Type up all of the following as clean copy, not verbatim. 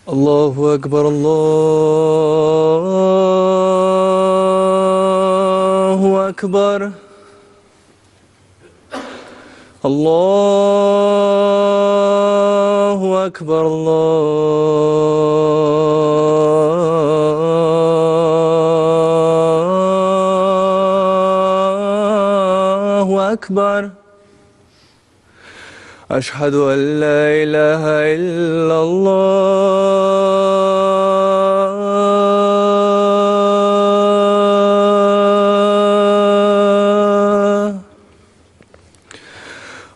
الله أكبر الله أكبر. الله أكبر الله أكبر. أشهد أن لا إله إلا الله.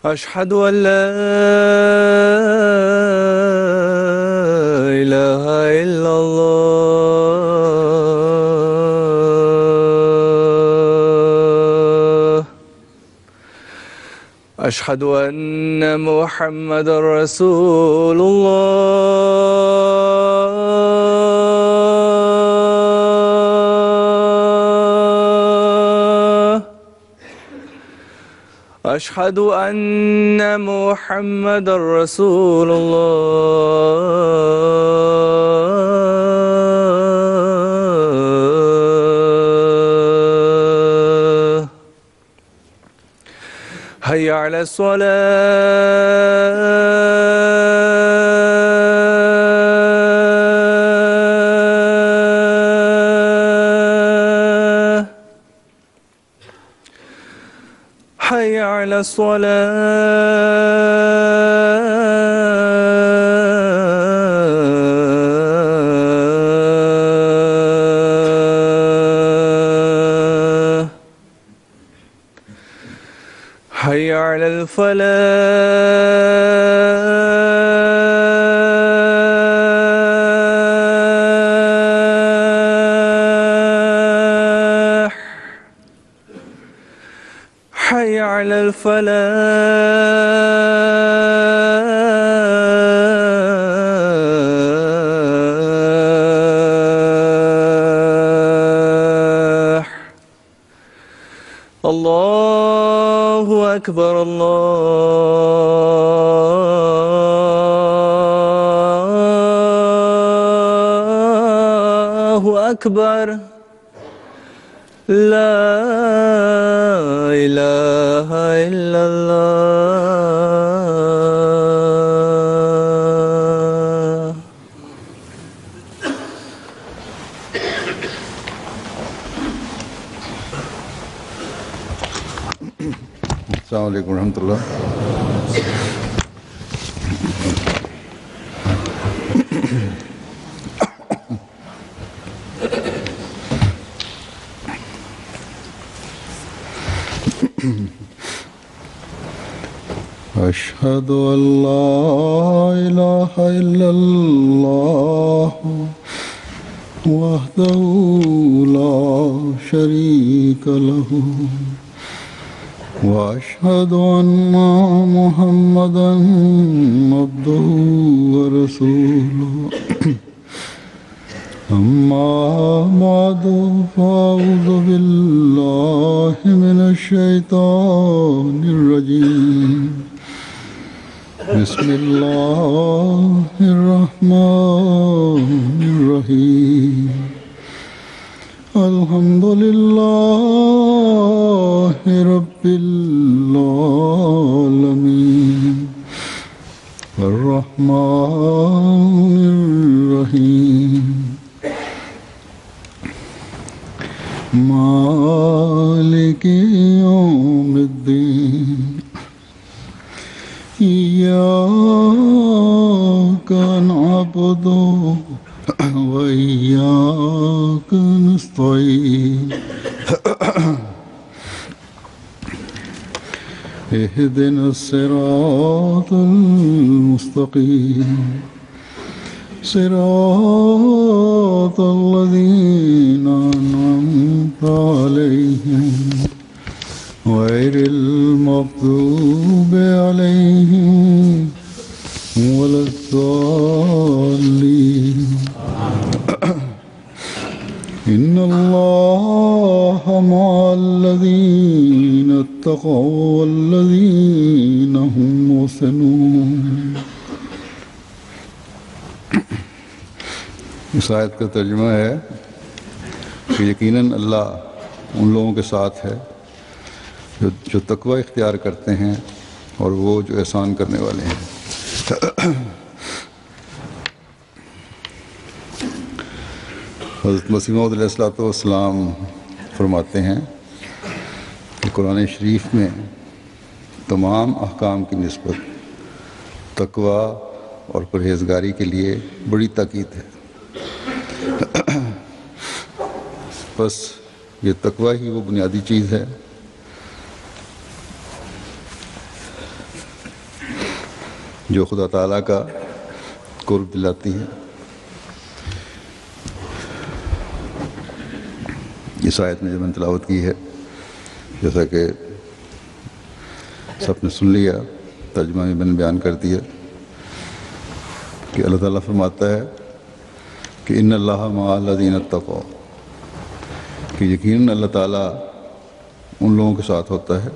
أشهد أن لا إله إلا الله. أشهد أن محمدا رسول الله. أشهد أن محمدا رسول الله. هيا على الصلاة. هيا على الصلاة. هيا على الفلاح. هيا على الفلاح. الله أكبر الله أكبر. لا إله إلا الله. السلام عليكم ورحمة الله. أشهد أن لا إله إلا الله وحده لا شريك له وأشهد أن محمدا عبده ورسوله. أما بعد فأعوذ بالله من الشيطان الرجيم. بسم الله الرحمن الرحيم. الحمد لله رب العالمين الرحمن الرحيم مالك يوم الدين. إياك نعبد وإياك نستعين. اهدنا الصراط المستقيم صراط الذين أنعمت عليهم غير المغضوب عليهم ولا الضالين. إن الله مع الذين اتقوا والذين هم محسنون. اس آیت کا ترجمہ ہے کہ یقیناً اللہ ان لوگوں کے ساتھ ہے جو تقوی اختیار کرتے ہیں اور وہ جو احسان کرنے والے ہیں۔ حضرت مسیح موعود علیہ الصلوۃ والسلام فرماتے ہیں کہ قرآن شریف میں تمام احکام کی نسبت تقوی اور پرہیزگاری کے لیے بڑی تاکید ہے۔ بس یہ تقوی ہی وہ بنیادی چیز ہے جو خدا تعالیٰ کا قرب دلاتی ہے۔ اس آیت میں جو میں نے تلاوت کی ہے، جیسا کہ سب نے سن لیا، ترجمہ میں میں نے بیان کر دیا کہ اللہ تعالیٰ فرماتا ہے کہ ان اللہ مع الذین اتقوا، کہ یقیناً اللہ تعالیٰ ان لوگوں کے ساتھ ہوتا ہے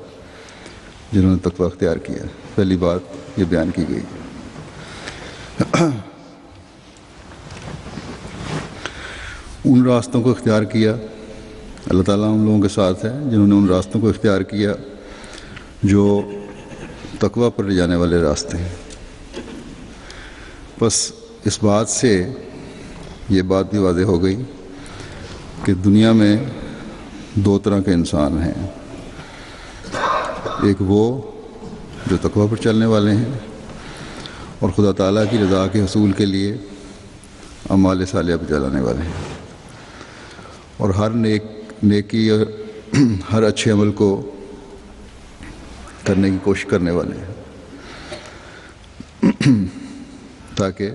جنہوں نے تقوی اختیار کیا۔ پہلی بات یہ بیان کی گئی۔ ان راستوں کو اختیار کیا، اللہ تعالیٰ ان لوگوں کے ساتھ ہے جنہوں نے ان راستوں کو اختیار کیا جو تقوی پر لے جانے والے راستے ہیں۔ بس اس بات سے یہ بات بھی واضح ہو گئی کہ دنیا میں دو طرح کے انسان ہیں، ایک وہ جو تقوی پر چلنے والے ہیں اور خدا تعالیٰ کی رضا کے حصول کے لیے اعمال صالحہ پہ چلانے والے ہیں، اور ہر نیکی اور ہر اچھے عمل کو کرنے کی کوشش کرنے والے ہیں تاکہ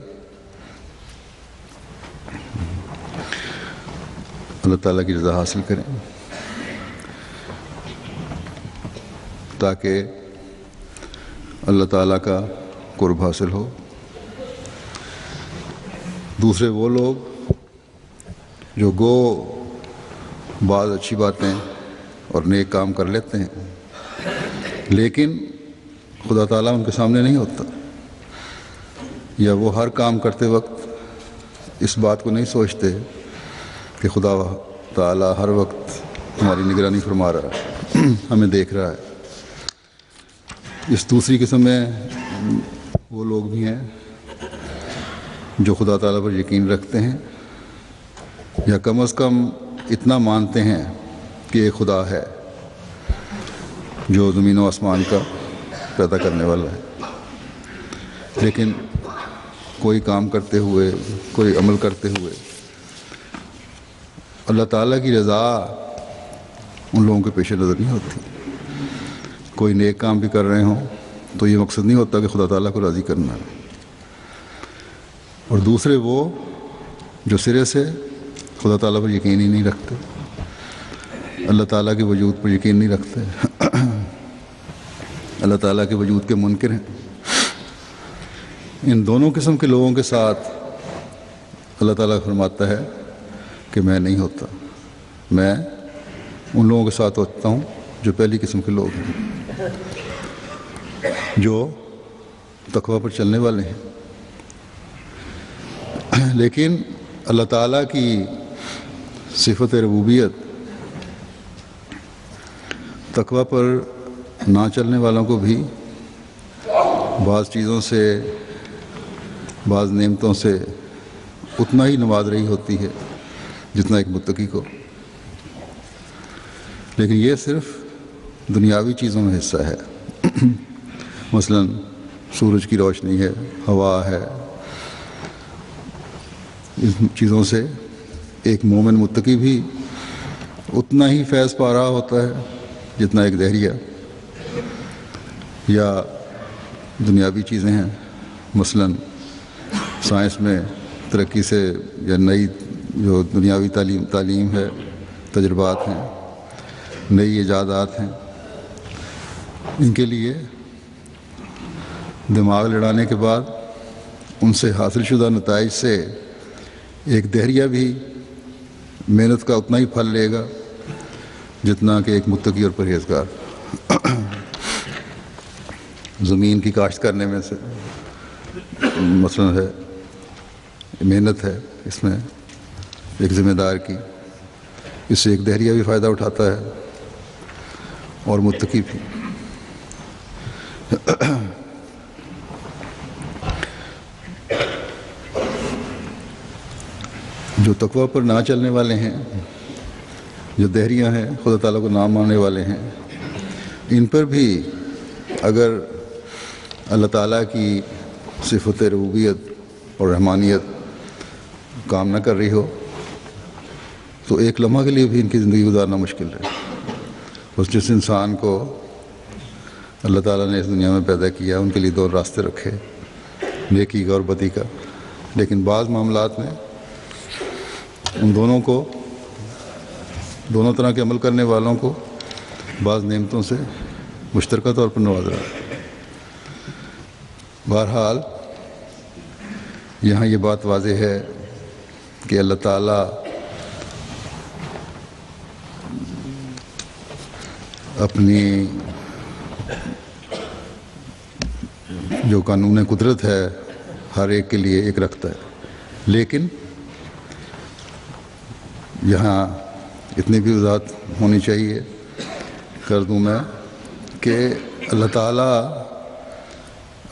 اللہ تعالیٰ کی رضا حاصل کریں، تاکہ اللہ تعالیٰ کا قرب حاصل ہو۔ دوسرے وہ لوگ جو گو بعض اچھی باتیں اور نیک کام کر لیتے ہیں لیکن خدا تعالیٰ ان کے سامنے نہیں ہوتا، یا وہ ہر کام کرتے وقت اس بات کو نہیں سوچتے کہ خدا تعالیٰ ہر وقت ہماری نگرانی فرما رہا ہے، ہمیں دیکھ رہا ہے۔ اس دوسری قسم میں وہ لوگ بھی ہیں جو خدا تعالیٰ پر یقین رکھتے ہیں، یا کم از کم اتنا مانتے ہیں کہ ایک خدا ہے جو زمین و آسمان کا پیدا کرنے والا ہے، لیکن کوئی کام کرتے ہوئے، کوئی عمل کرتے ہوئے اللہ تعالیٰ کی رضا ان لوگوں کے پیش نظر نہیں ہوتی۔ کوئی نیک کام بھی کر رہے ہوں تو یہ مقصد نہیں ہوتا کہ خدا تعالیٰ کو راضی کرنا ہے۔ اور دوسرے وہ جو سرے سے خدا تعالیٰ پر یقین ہی نہیں رکھتے، اللہ تعالیٰ کے وجود پر یقین نہیں رکھتے، اللہ تعالیٰ کے وجود کے منکر ہیں۔ ان دونوں قسم کے لوگوں کے ساتھ اللہ تعالیٰ فرماتا ہے کہ میں نہیں ہوتا، میں ان لوگوں کے ساتھ ہوتا ہوں جو پہلی قسم کے لوگ ہیں، جو تقوی پر چلنے والے ہیں۔ لیکن اللہ تعالیٰ کی صفت ربوبیت تقوی پر نہ چلنے والوں کو بھی بعض چیزوں سے، بعض نعمتوں سے اتنا ہی نواز رہی ہوتی ہے جتنا ایک متقی کو، لیکن یہ صرف دنیاوی چیزوں میں حصہ ہے۔ مثلا سورج کی روشنی ہے، ہوا ہے، ان چیزوں سے ایک مومن متقی بھی اتنا ہی فیض پا رہا ہوتا ہے جتنا ایک دہریہ۔ یا دنیاوی چیزیں ہیں، مثلا سائنس میں ترقی سے، یا نئی جو دنیاوی تعلیم ہے، تجربات ہیں، نئی ایجادات ہیں، ان کے لیے دماغ لڑانے کے بعد ان سے حاصل شدہ نتائج سے ایک دہریہ بھی محنت کا اتنا ہی پھل لے گا جتنا کہ ایک متقی اور پرہیزگار۔ زمین کی کاشت کرنے میں سے مثلا ہے محنت ہے اس میں ایک ذمہ دار کی. اس سے ایک دہریہ بھی فائدہ اٹھاتا ہے اور متقی بھی. جو تقوی پر نہ چلنے والے ہیں، جو دہریہ ہیں، خدا تعالیٰ کو نہ ماننے والے ہیں، ان پر بھی اگر اللہ تعالیٰ کی صفت ربوبیت اور رحمانیت کام نہ کر رہی ہو تو ایک لمحہ کے لیے بھی ان کی زندگی گزارنا مشکل ہے. اس جس انسان کو اللہ تعالیٰ نے اس دنیا میں پیدا کیا ان کے لیے دو راستے رکھے، نیکی کا اور بدی کا، لیکن بعض معاملات میں ان دونوں کو، دونوں طرح کے عمل کرنے والوں کو بعض نعمتوں سے مشترکہ طور پر نواز رہا. بہرحال یہاں یہ بات واضح ہے کہ اللہ تعالیٰ اپنی جو قانون قدرت ہے ہر ایک کے لیے ایک رکھتا ہے. لیکن یہاں اتنی بھی وضاحت ہونی چاہیے کر دوں میں کہ اللہ تعالیٰ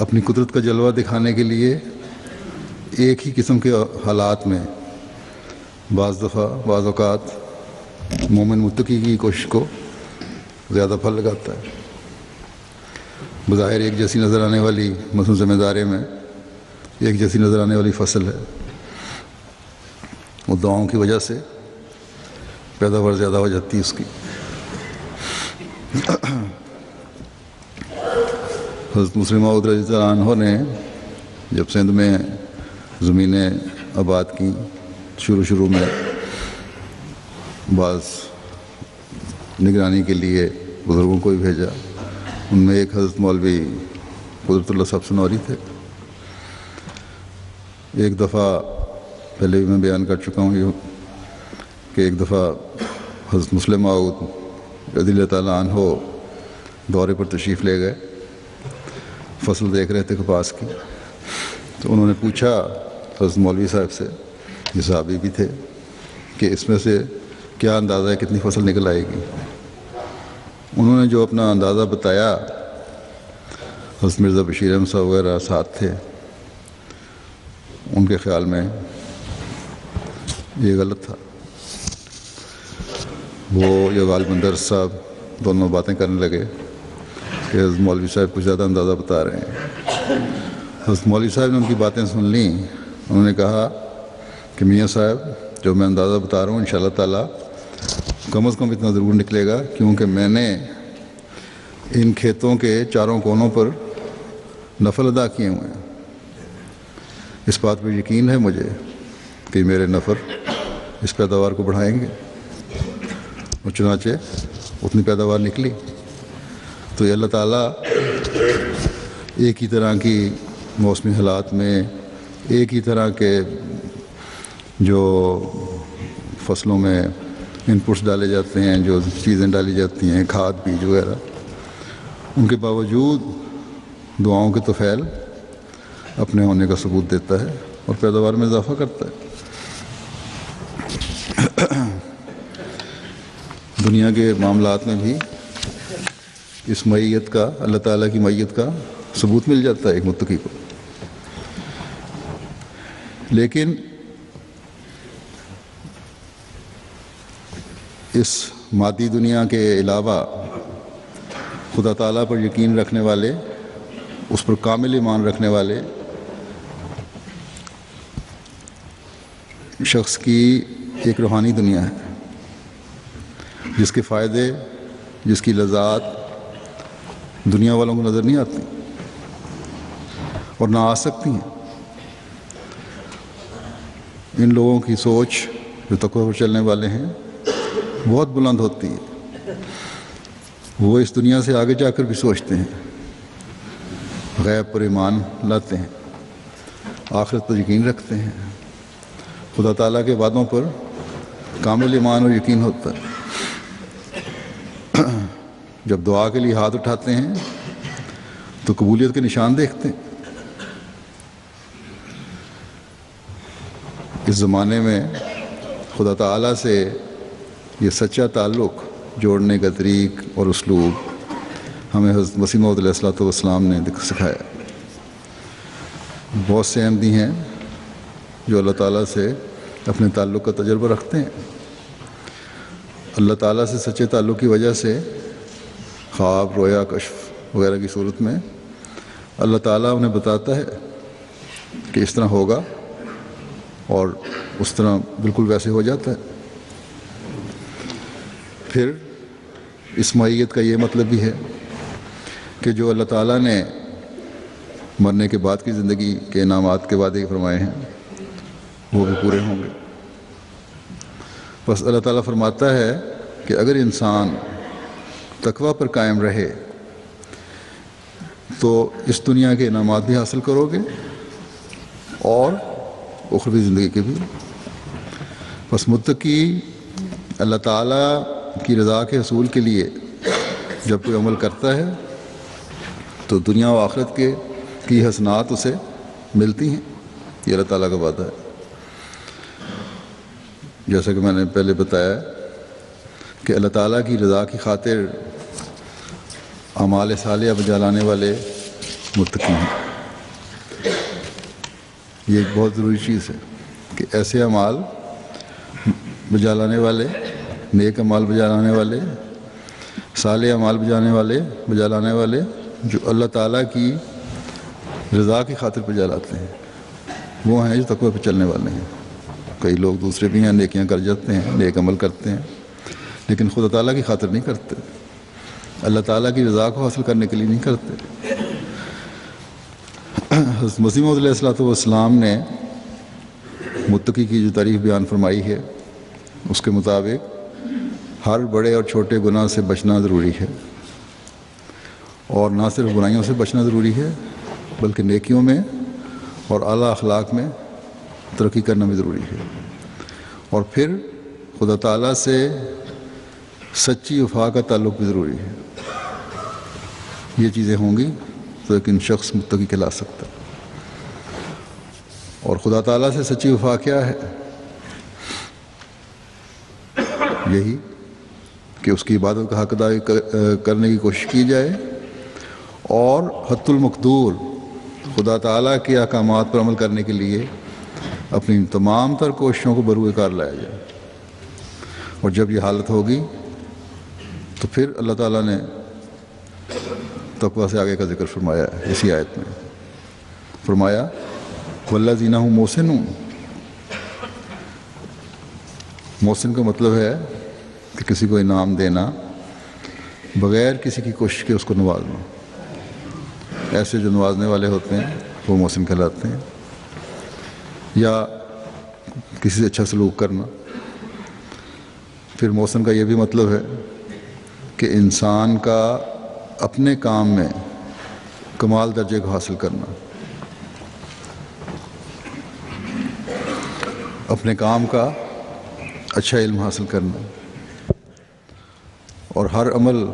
اپنی قدرت کا جلوہ دکھانے کے لیے ایک ہی قسم کے حالات میں بعض دفعہ بعض اوقات مومن متقی کی کوشش کو زیادہ پھل لگاتا ہے. بظاہر ایک جیسی نظر آنے والی مثلا ذمہ داری میں ایک جیسی نظر آنے والی فصل ہے، وہ دعاؤں کی وجہ سے پیداوار زیادہ ہو جاتی ہے اس کی. حضرت مسلم موعود رضی اللہ عنہ نے جب سندھ میں زمینیں آباد کی، شروع میں بعض نگرانی کے لیے بزرگوں کو بھی بھیجا. ان میں ایک حضرت مولوی قدرت اللہ صاحب سنوری تھے. ایک دفعہ پہلے بھی میں بیان کر چکا ہوں یہ کہ ایک دفعہ حضرت مسلم موعود رضی اللہ تعالیٰ عنہ دورے پر تشریف لے گئے، فصل دیکھ رہے تھے کپاس کی. تو انہوں نے پوچھا حضرت مولوی صاحب سے، جو صحابی بھی تھے، کہ اس میں سے کیا اندازہ ہے کتنی فصل نکل آئے گی. انہوں نے جو اپنا اندازہ بتایا، حضرت مرزا بشیر احمد صاحب وغیرہ ساتھ تھے، ان کے خیال میں یہ غلط تھا. وہ جو غالب درس صاحب دونوں باتیں کرنے لگے کہ حضرت مولوی صاحب کچھ زیادہ اندازہ بتا رہے ہیں. حضرت مولوی صاحب نے ان کی باتیں سن لیں. انہوں نے کہا کہ میاں صاحب جو میں اندازہ بتا رہا ہوں انشاءاللہ تعالیٰ کم از کم اتنا ضرور نکلے گا، کیونکہ میں نے ان کھیتوں کے چاروں کونوں پر نفل ادا کیے ہوئے ہیں. اس بات پر یقین ہے مجھے کہ میرے نفر اس پیداوار کو بڑھائیں گے. اور چنانچہ اتنی پیداوار نکلی. تو یہ اللہ تعالیٰ ایک ہی طرح کی موسمی حالات میں ایک ہی طرح کے جو فصلوں میں انپٹس ڈالے جاتے ہیں، جو چیزیں ڈالی جاتی ہیں، کھاد بیج وغیرہ، ان کے باوجود دعاؤں کے طفیل اپنے ہونے کا ثبوت دیتا ہے اور پیداوار میں اضافہ کرتا ہے. دنیا کے معاملات میں بھی اس معیت کا، اللہ تعالیٰ کی معیت کا ثبوت مل جاتا ہے ایک متقی کو. لیکن اس مادی دنیا کے علاوہ خدا تعالیٰ پر یقین رکھنے والے، اس پر کامل ایمان رکھنے والے شخص کی ایک روحانی دنیا ہے جس کے فائدے، جس کی لذات دنیا والوں کو نظر نہیں آتی اور نہ آ سکتی ہیں. ان لوگوں کی سوچ جو تقوی پر چلنے والے ہیں بہت بلند ہوتی ہے. وہ اس دنیا سے آگے جا کر بھی سوچتے ہیں، غیب پر ایمان لاتے ہیں، آخرت پر یقین رکھتے ہیں، خدا تعالیٰ کے وعدوں پر کامل ایمان اور یقین ہوتا ہے. جب دعا کے لیے ہاتھ اٹھاتے ہیں تو قبولیت کے نشان دیکھتے ہیں. اس زمانے میں خدا تعالیٰ سے یہ سچا تعلق جوڑنے کا طریق اور اسلوب ہمیں حضرت مسیح موعود علیہ الصلوۃ والسلام نے سکھایا۔ بہت سے احمدی ہیں جو اللہ تعالیٰ سے اپنے تعلق کا تجربہ رکھتے ہیں۔ اللہ تعالیٰ سے سچے تعلق کی وجہ سے خواب، رویا، کشف وغیرہ کی صورت میں اللہ تعالیٰ انہیں بتاتا ہے کہ اس طرح ہوگا، اور اس طرح بالکل ویسے ہو جاتا ہے۔ پھر اس معیت کا یہ مطلب بھی ہے کہ جو اللہ تعالیٰ نے مرنے کے بعد کی زندگی کے انعامات کے وعدے فرمائے ہیں وہ بھی پورے ہوں گے۔ بس اللہ تعالیٰ فرماتا ہے کہ اگر انسان تقوی پر قائم رہے تو اس دنیا کے انعامات بھی حاصل کرو گے اور اخروی زندگی کے بھی۔ بس متقی اللہ تعالیٰ کی رضا کے حصول کے لیے جب کوئی عمل کرتا ہے تو دنیا و آخرت کی حسنات اسے ملتی ہیں، یہ اللہ تعالیٰ کا وعدہ ہے۔ جیسا کہ میں نے پہلے بتایا کہ اللہ تعالیٰ کی رضا کی خاطر اعمال صالحہ بجا لانے والے متقی ہیں۔ یہ ایک بہت ضروری چیز ہے کہ ایسے اعمال بجا لانے والے، نیک اعمال بجا لانے والے، صالح اعمال بجا لانے والے جو اللہ تعالیٰ کی رضا کی خاطر بجا لاتے ہیں، وہ ہیں جو تقوی پہ چلنے والے ہیں۔ کئی لوگ دوسرے بھی ہیں، نیکیاں کر جاتے ہیں، نیک عمل کرتے ہیں، لیکن خدا تعالیٰ کی خاطر نہیں کرتے، اللہ تعالیٰ کی رضا کو حاصل کرنے کے لیے نہیں کرتے۔ حضرت مسیح موعود علیہ الصلوۃ والسلام نے متقی کی جو تعریف بیان فرمائی ہے اس کے مطابق ہر بڑے اور چھوٹے گناہ سے بچنا ضروری ہے، اور نہ صرف برائیوں سے بچنا ضروری ہے بلکہ نیکیوں میں اور اعلیٰ اخلاق میں ترقی کرنا بھی ضروری ہے۔ اور پھر خدا تعالیٰ سے سچی وفا کا تعلق بھی ضروری ہے۔ یہ چیزیں ہوں گی تو ایک شخص متقی کہلا سکتا ہے۔ اور خدا تعالیٰ سے سچی وفا کیا ہے؟ یہی کہ اس کی عبادت کا حق ادا کرنے کی کوشش کی جائے اور حتی المقدور خدا تعالیٰ کے احکامات پر عمل کرنے کے لیے اپنی تمام تر کوششوں کو بروئے کار لایا جائے۔ اور جب یہ حالت ہوگی تو پھر اللہ تعالیٰ نے تقویٰ سے آگے کا ذکر فرمایا ہے اسی آیت میں، فرمایا والذین هم محسنون۔ محسن کا مطلب ہے کہ کسی کو انعام دینا بغیر کسی کی کوشش کے اس کو نوازنا۔ ایسے جو نوازنے والے ہوتے ہیں وہ محسن کہلاتے ہیں، یا کسی سے اچھا سلوک کرنا۔ پھر محسن کا یہ بھی مطلب ہے کہ انسان کا اپنے کام میں کمال درجے کو حاصل کرنا، اپنے کام کا اچھا علم حاصل کرنا، اور ہر عمل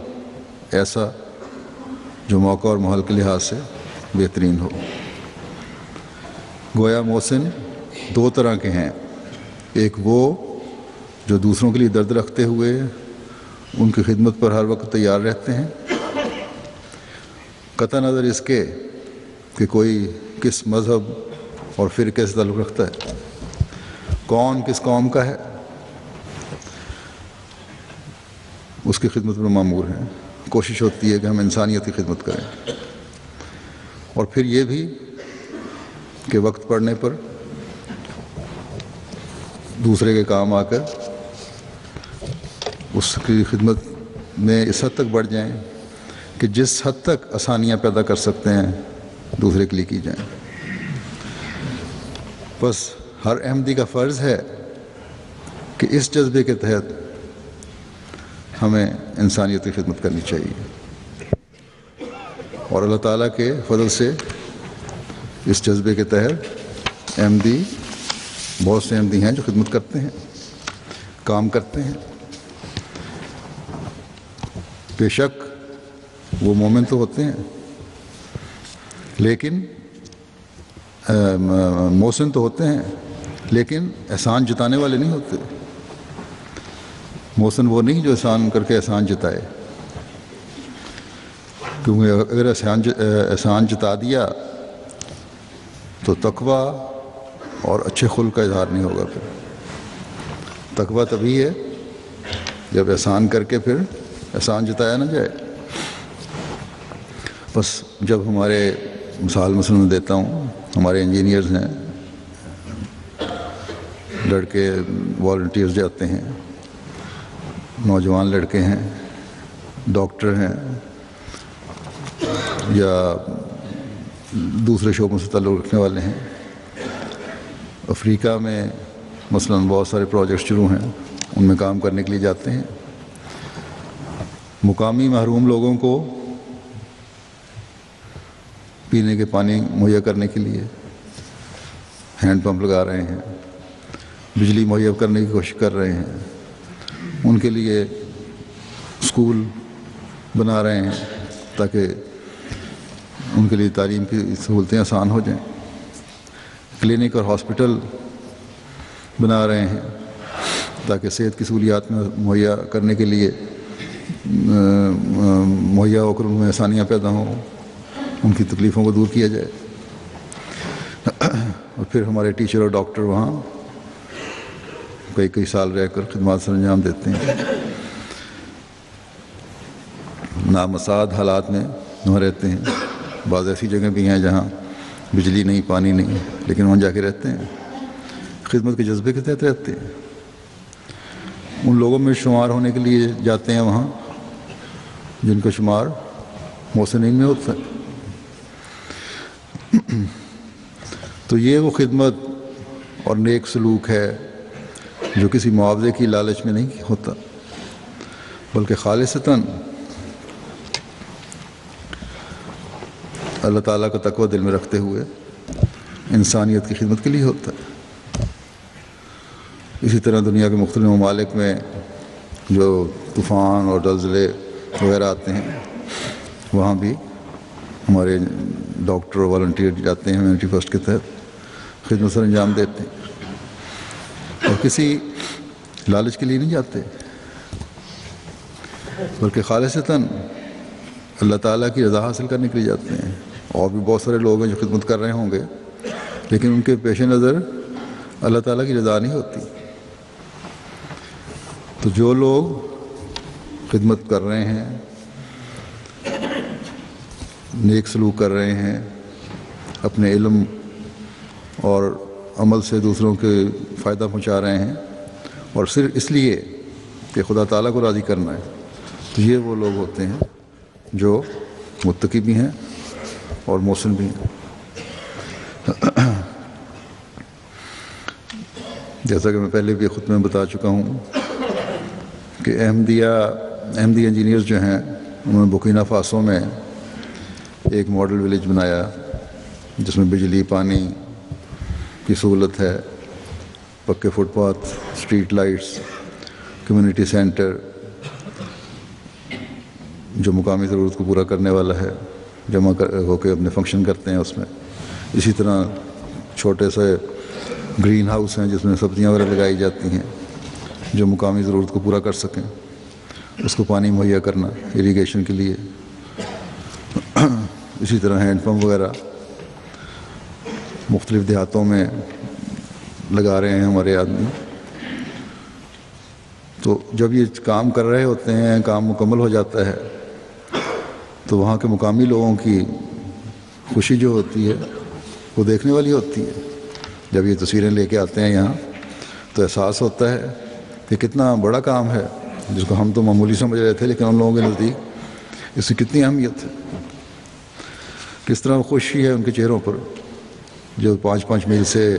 ایسا جو موقع اور ماحول کے لحاظ سے بہترین ہو۔ گویا محسن دو طرح کے ہیں، ایک وہ جو دوسروں کے لیے درد رکھتے ہوئے ان کی خدمت پر ہر وقت تیار رہتے ہیں، قطع نظر اس کے کہ کوئی کس مذہب اور فرقے سے تعلق رکھتا ہے، کون کس قوم کا ہے، اس کی خدمت میں مامور ہیں۔ کوشش ہوتی ہے کہ ہم انسانیت کی خدمت کریں۔ اور پھر یہ بھی کہ وقت پڑنے پر دوسرے کے کام آ کر اس کی خدمت میں اس حد تک بڑھ جائیں کہ جس حد تک آسانیاں پیدا کر سکتے ہیں دوسرے کے لیے کی جائیں۔ بس ہر احمدی کا فرض ہے کہ اس جذبے کے تحت ہمیں انسانیت کی خدمت کرنی چاہیے، اور اللہ تعالیٰ کے فضل سے اس جذبے کے تحت احمدی، بہت سے احمدی ہیں جو خدمت کرتے ہیں، کام کرتے ہیں۔ بے شک وہ مومن تو ہوتے ہیں، لیکن محسن تو ہوتے ہیں، لیکن احسان جتانے والے نہیں ہوتے. محسن وہ نہیں جو احسان کر کے احسان جتائے، کیونکہ اگر احسان جتا دیا تو تقویٰ اور اچھے خلق کا اظہار نہیں ہوگا. پھر تقویٰ تبھی ہے جب احسان کر کے پھر احسان جتایا نہ جائے. بس جب ہمارے مثال میں دیتا ہوں، ہمارے انجینئرز ہیں، لڑکے والنٹیئرز جاتے ہیں، نوجوان لڑکے ہیں، ڈاکٹر ہیں یا دوسرے شعبوں سے تعلق رکھنے والے ہیں. افریقہ میں مثلاً بہت سارے پروجیکٹ شروع ہیں، ان میں کام کرنے کے لیے جاتے ہیں. مقامی محروم لوگوں کو پینے کے پانی مہیا کرنے کے لیے ہینڈ پمپ لگا رہے ہیں، بجلی مہیا کرنے کی کوشش کر رہے ہیں، ان کے لیے اسکول بنا رہے ہیں تاکہ ان کے لیے تعلیم کی سہولتیں آسان ہو جائیں. کلینک اور ہاسپٹل بنا رہے ہیں تاکہ صحت کی سہولیات میں مہیا کرنے کے لیے مہیا ہو کر ان میں آسانیاں پیدا ہوں، ان کی تکلیفوں کو دور کیا جائے. اور پھر ہمارے ٹیچر اور ڈاکٹر وہاں کئی سال رہ کر خدمات سر انجام دیتے ہیں. نامساعد حالات میں وہاں رہتے ہیں. بعض ایسی جگہ بھی ہیں جہاں بجلی نہیں، پانی نہیں، لیکن وہاں جا کے رہتے ہیں، خدمت کے جذبے کے تحت رہتے ہیں. ان لوگوں میں شمار ہونے کے لیے جاتے ہیں وہاں جن کا شمار محسنین میں ہوتا ہے. تو یہ وہ خدمت اور نیک سلوک ہے جو کسی معاوضے کی لالچ میں نہیں ہوتا، بلکہ خالصتاً اللہ تعالیٰ کا تقوی دل میں رکھتے ہوئے انسانیت کی خدمت کے لیے ہوتا ہے. اسی طرح دنیا کے مختلف ممالک میں جو طوفان اور زلزلے وغیرہ آتے ہیں، وہاں بھی ہمارے ڈاکٹر اور والنٹیئر جاتے ہیں، ہیومینٹی فرسٹ کے تحت خدمت سر انجام دیتے ہیں، اور کسی لالچ کے لیے نہیں جاتے، بلکہ خالصتاً اللہ تعالیٰ کی رضا حاصل کرنے کے لیے جاتے ہیں. اور بھی بہت سارے لوگ ہیں جو خدمت کر رہے ہوں گے، لیکن ان کے پیش نظر اللہ تعالیٰ کی رضا نہیں ہوتی. تو جو لوگ خدمت کر رہے ہیں، نیک سلوک کر رہے ہیں، اپنے علم اور عمل سے دوسروں کے فائدہ پہنچا رہے ہیں، اور صرف اس لیے کہ خدا تعالیٰ کو راضی کرنا ہے، تو یہ وہ لوگ ہوتے ہیں جو متقی بھی ہیں اور محسن بھی ہیں. جیسا کہ میں پہلے بھی خود میں بتا چکا ہوں کہ احمدی انجینئرز جو ہیں، انہوں نے بورکینا فاسو میں ایک ماڈل ولیج بنایا جس میں بجلی، پانی کی سہولت ہے، پکے footpath, street lights, community centre جو مقامی ضرورت کو پورا کرنے والا ہے، جمع ہو کے اپنے فنکشن کرتے ہیں اس میں. اسی طرح چھوٹے سے گرین ہاؤس ہیں جس میں سبزیاں وغیرہ لگائی جاتی ہیں جو مقامی ضرورت کو پورا کر سکیں، اس کو پانی مہیا کرنا اریگیشن کے لیے. اسی طرح ہینڈ پمپ وغیرہ مختلف دیہاتوں میں لگا رہے ہیں ہمارے آدمی. تو جب یہ کام کر رہے ہوتے ہیں، کام مکمل ہو جاتا ہے، تو وہاں کے مقامی لوگوں کی خوشی جو ہوتی ہے وہ دیکھنے والی ہوتی ہے. جب یہ تصویریں لے کے آتے ہیں یہاں تو احساس ہوتا ہے کہ کتنا بڑا کام ہے جس کو ہم تو معمولی سمجھ رہے تھے، لیکن ان لوگوں کے نزدیک اس کی کتنی اہمیت ہے. کس طرح خوشی ہے ان کے چہروں پر. جو 5-5 میل سے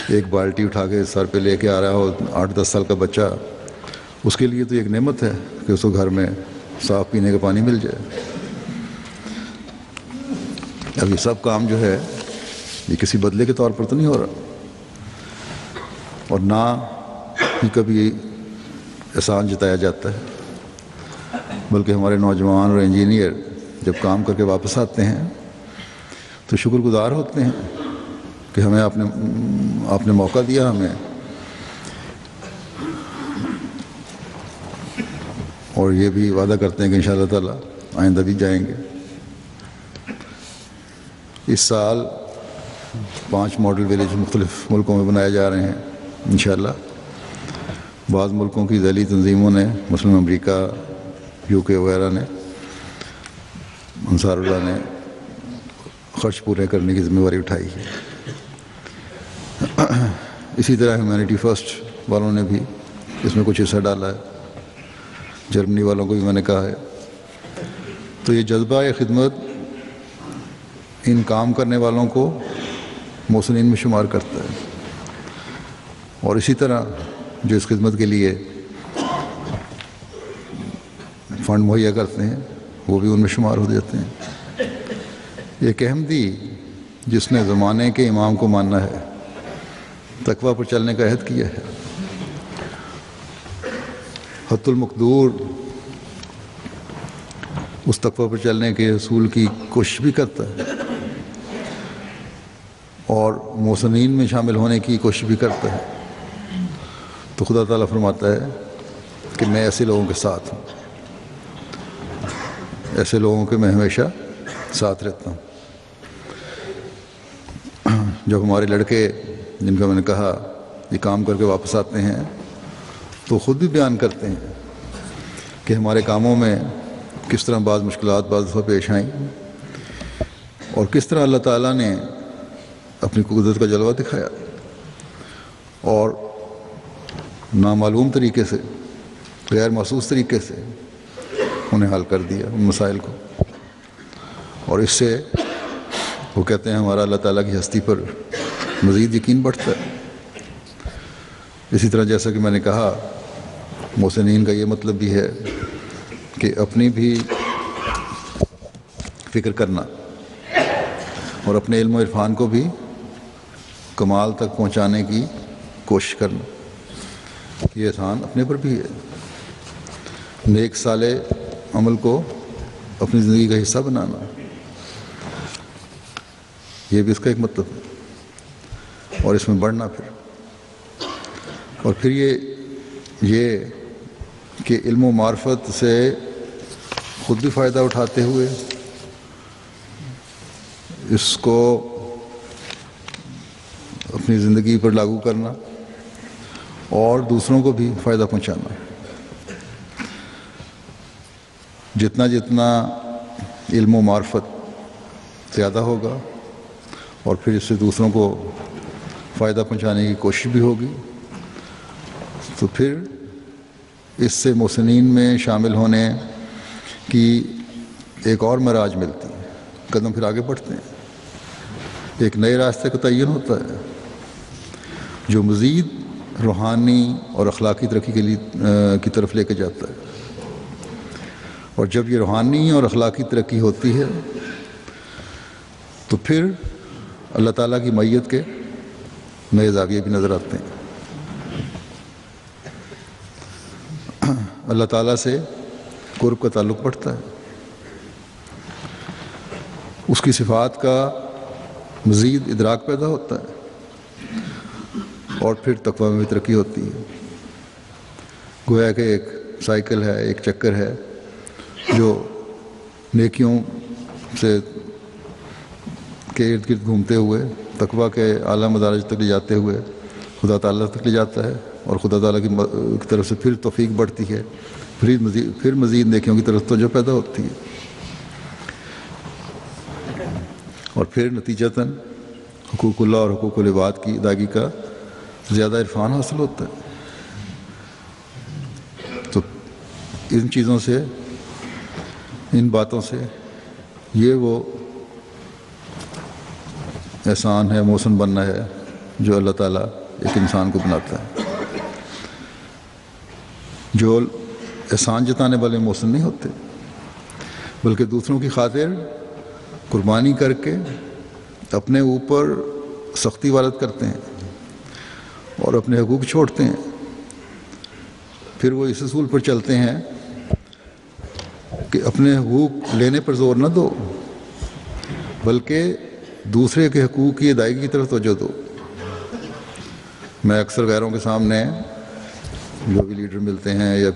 ایک بالٹی اٹھا کے سر پہ لے کے آ رہا ہو 8-10 سال کا بچہ، اس کے لیے تو ایک نعمت ہے کہ اس کو گھر میں صاف پینے کا پانی مل جائے. اب یہ سب کام جو ہے یہ کسی بدلے کے طور پر تو نہیں ہو رہا، اور نہ ہی کبھی احسان جتایا جاتا ہے، بلکہ ہمارے نوجوان اور انجینئر جب کام کر کے واپس آتے ہیں تو شکر گزار ہوتے ہیں کہ ہمیں آپ نے موقع دیا ہمیں، اور یہ بھی وعدہ کرتے ہیں کہ انشاءاللہ تعالیٰ آئندہ بھی جائیں گے۔ اس سال 5 ماڈل ولیج مختلف ملکوں میں بنائے جا رہے ہیں انشاءاللہ۔ بعض ملکوں کی ذیلی تنظیموں نے، مثلاً امریکہ، UK وغیرہ نے، انصار اللہ نے خرچ پورے کرنے کی ذمہ داری اٹھائی ہے۔ اسی طرح ہیومینٹی فرسٹ والوں نے بھی اس میں کچھ حصہ ڈالا ہے، جرمنی والوں کو بھی میں نے کہا ہے۔ تو یہ جذبہ خدمت ان کام کرنے والوں کو محسنین میں شمار کرتا ہے، اور اسی طرح جو اس خدمت کے لیے فنڈ مہیا کرتے ہیں وہ بھی ان میں شمار ہو جاتے ہیں۔ ایک احمدی جس نے زمانے کے امام کو ماننا ہے، تقویٰ پر چلنے کا عہد کیا ہے، حت المقدور اس تقویٰ پر چلنے کے اصول کی کوشش بھی کرتا ہے، اور محسنین میں شامل ہونے کی کوشش بھی کرتا ہے، تو خدا تعالیٰ فرماتا ہے کہ میں ایسے لوگوں کے ساتھ ہوں، ایسے لوگوں کے میں ہمیشہ ساتھ رہتا ہوں۔ جب ہمارے لڑکے، جن کا میں نے کہا یہ کام کر کے واپس آتے ہیں، تو خود بھی بیان کرتے ہیں کہ ہمارے کاموں میں کس طرح بعض مشکلات بعض دفعہ پیش آئیں، اور کس طرح اللہ تعالیٰ نے اپنی قدرت کا جلوہ دکھایا اور نامعلوم طریقے سے، غیر محسوس طریقے سے انہیں حل کر دیا ان مسائل کو۔ اور اس سے وہ کہتے ہیں ہمارا اللہ تعالیٰ کی ہستی پر مزید یقین بڑھتا ہے۔ اسی طرح جیسا کہ میں نے کہا، محسنین کا یہ مطلب بھی ہے کہ اپنی بھی فکر کرنا اور اپنے علم و عرفان کو بھی کمال تک پہنچانے کی کوشش کرنا، یہ احسان اپنے پر بھی ہے۔ نیک صالح عمل کو اپنی زندگی کا حصہ بنانا، یہ بھی اس کا ایک مطلب ہے، اور اس میں بڑھنا پھر، اور پھر یہ کہ علم و معرفت سے خود بھی فائدہ اٹھاتے ہوئے اس کو اپنی زندگی پر لاگو کرنا اور دوسروں کو بھی فائدہ پہنچانا۔ جتنا جتنا علم و معرفت زیادہ ہوگا اور پھر اس سے دوسروں کو فائدہ پہنچانے کی کوشش بھی ہوگی، تو پھر اس سے محسنین میں شامل ہونے کی ایک اور معراج ملتی ہے، قدم پھر آگے بڑھتے ہیں، ایک نئے راستے کا تعین ہوتا ہے جو مزید روحانی اور اخلاقی ترقی کی طرف لے کے جاتا ہے۔ اور جب یہ روحانی اور اخلاقی ترقی ہوتی ہے تو پھر اللہ تعالیٰ کی معیت کے نئے زاویے بھی نظر آتے ہیں۔ اللہ تعالیٰ سے قرب کا تعلق بڑھتا ہے، اس کی صفات کا مزید ادراک پیدا ہوتا ہے، اور پھر تقویٰ میں بھی ترقی ہوتی ہے۔ گویا کہ ایک سائیکل ہے، ایک چکر ہے جو نیکیوں سے کے ارد گرد گھومتے ہوئے تقویٰ کے اعلیٰ مدارج تک لے جاتے ہوئے خدا تعالیٰ تک لے جاتا ہے، اور خدا تعالیٰ کی طرف سے پھر توفیق بڑھتی ہے، پھر مزید نیکیوں کی طرف توجہ پیدا ہوتی ہے، اور پھر نتیجتاً حقوق اللہ اور حقوق العباد کی ادائیگی کا زیادہ عرفان حاصل ہوتا ہے۔ تو ان چیزوں سے، ان باتوں سے یہ وہ احسان ہے، محسن بننا ہے جو اللہ تعالیٰ ایک انسان کو بناتا ہے۔ جو احسان جتانے والے محسن نہیں ہوتے، بلکہ دوسروں کی خاطر قربانی کر کے اپنے اوپر سختی وارد کرتے ہیں اور اپنے حقوق چھوڑتے ہیں، پھر وہ اس اصول پر چلتے ہیں کہ اپنے حقوق لینے پر زور نہ دو، بلکہ دوسرے کے حقوق کی ادائیگی کی طرف توجہ دو۔ میں اکثر غیروں کے سامنے جو بھی لیڈر ملتے ہیں یا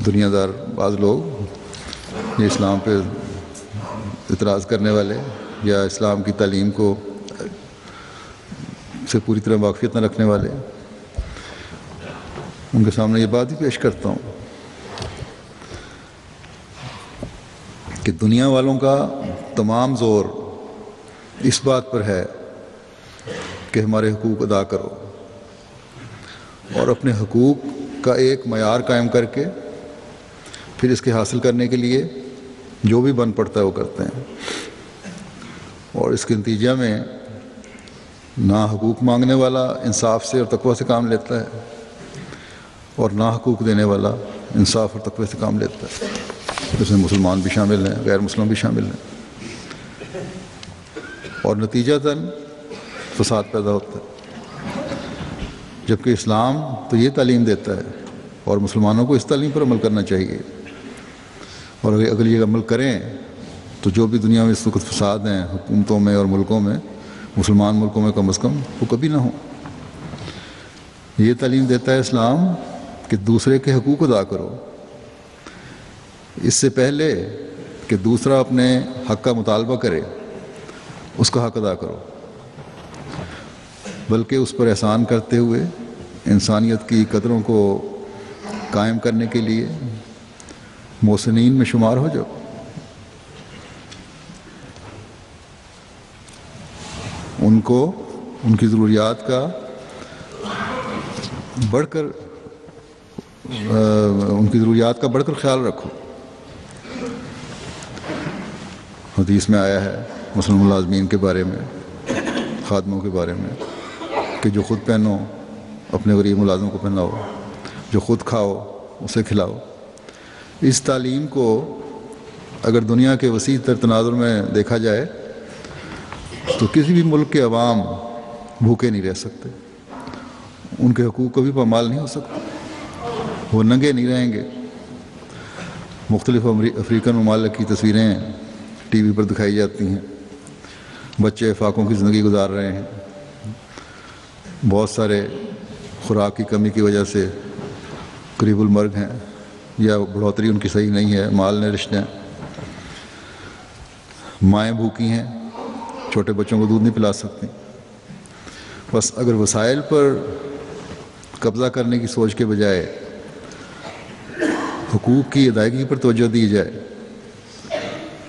دنیا دار بعض لوگ یہ اسلام پہ اعتراض کرنے والے یا اسلام کی تعلیم کو سے پوری طرح واقفیت نہ رکھنے والے، ان کے سامنے یہ بات ہی پیش کرتا ہوں کہ دنیا والوں کا تمام زور اس بات پر ہے کہ ہمارے حقوق ادا کرو، اور اپنے حقوق کا ایک معیار قائم کر کے پھر اس کے حاصل کرنے کے لیے جو بھی بن پڑتا ہے وہ کرتے ہیں، اور اس کے نتیجہ میں نہ حقوق مانگنے والا انصاف سے اور تقوی سے کام لیتا ہے، اور نہ حقوق دینے والا انصاف اور تقوی سے کام لیتا ہے۔ اس میں مسلمان بھی شامل ہیں، غیر مسلم بھی شامل ہیں، اور نتیجتاً فساد پیدا ہوتا ہے، جبکہ اسلام تو یہ تعلیم دیتا ہے اور مسلمانوں کو اس تعلیم پر عمل کرنا چاہیے، اور اگر یہ عمل کریں تو جو بھی دنیا میں اس وقت فساد ہیں حکومتوں میں اور ملکوں میں، مسلمان ملکوں میں کم از کم وہ کبھی نہ ہوں۔ یہ تعلیم دیتا ہے اسلام کہ دوسرے کے حقوق ادا کرو، اس سے پہلے کہ دوسرا اپنے حق کا مطالبہ کرے اس کا حق ادا کرو، بلکہ اس پر احسان کرتے ہوئے انسانیت کی قدروں کو قائم کرنے کے لیے محسنین میں شمار ہو جاؤ۔ ان کو ان کی ضروریات کا بڑھ کر خیال رکھو۔ حدیث میں آیا ہے مثلاً ملازمین کے بارے میں، خادموں کے بارے میں، کہ جو خود پہنو اپنے غریب ملازموں کو پہناؤ، جو خود کھاؤ اسے کھلاؤ۔ اس تعلیم کو اگر دنیا کے وسیع تر تناظر میں دیکھا جائے تو کسی بھی ملک کے عوام بھوکے نہیں رہ سکتے، ان کے حقوق کبھی پامال نہیں ہو سکتے، وہ ننگے نہیں رہیں گے۔ مختلف افریقن ممالک کی تصویریں ٹی وی پر دکھائی جاتی ہیں، بچے فاقوں کی زندگی گزار رہے ہیں، بہت سارے خوراک کی کمی کی وجہ سے قریب المرگ ہیں، یا بڑھوتری ان کی صحیح نہیں ہے، مال نے رشتے ہیں، مائیں بھوکی ہیں، چھوٹے بچوں کو دودھ نہیں پلا سکتی۔ بس اگر وسائل پر قبضہ کرنے کی سوچ کے بجائے حقوق کی ادائیگی پر توجہ دی جائے،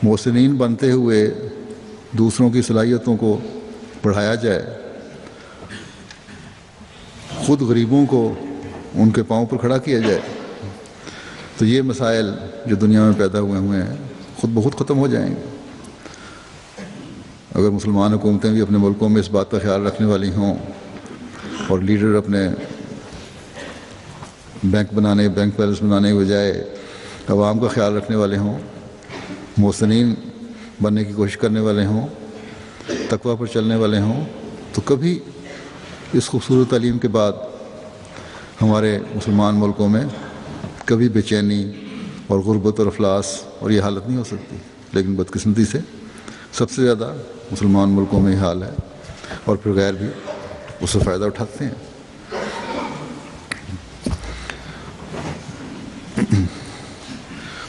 محسنین بنتے ہوئے دوسروں کی صلاحیتوں کو بڑھایا جائے، خود غریبوں کو ان کے پاؤں پر کھڑا کیا جائے، تو یہ مسائل جو دنیا میں پیدا ہوئے ہیں خود بخود ختم ہو جائیں گے۔ اگر مسلمان حکومتیں بھی اپنے ملکوں میں اس بات کا خیال رکھنے والی ہوں، اور لیڈر اپنے بینک بیلنس بنانے کے بجائے عوام کا خیال رکھنے والے ہوں، محسنین بننے کی کوشش کرنے والے ہوں، تقوی پر چلنے والے ہوں، تو کبھی اس خوبصورت تعلیم کے بعد ہمارے مسلمان ملکوں میں کبھی بے چینی اور غربت اور افلاس اور یہ حالت نہیں ہو سکتی۔ لیکن بدقسمتی سے سب سے زیادہ مسلمان ملکوں میں یہ حال ہے، اور پھر غیر بھی اس سے فائدہ اٹھاتے ہیں۔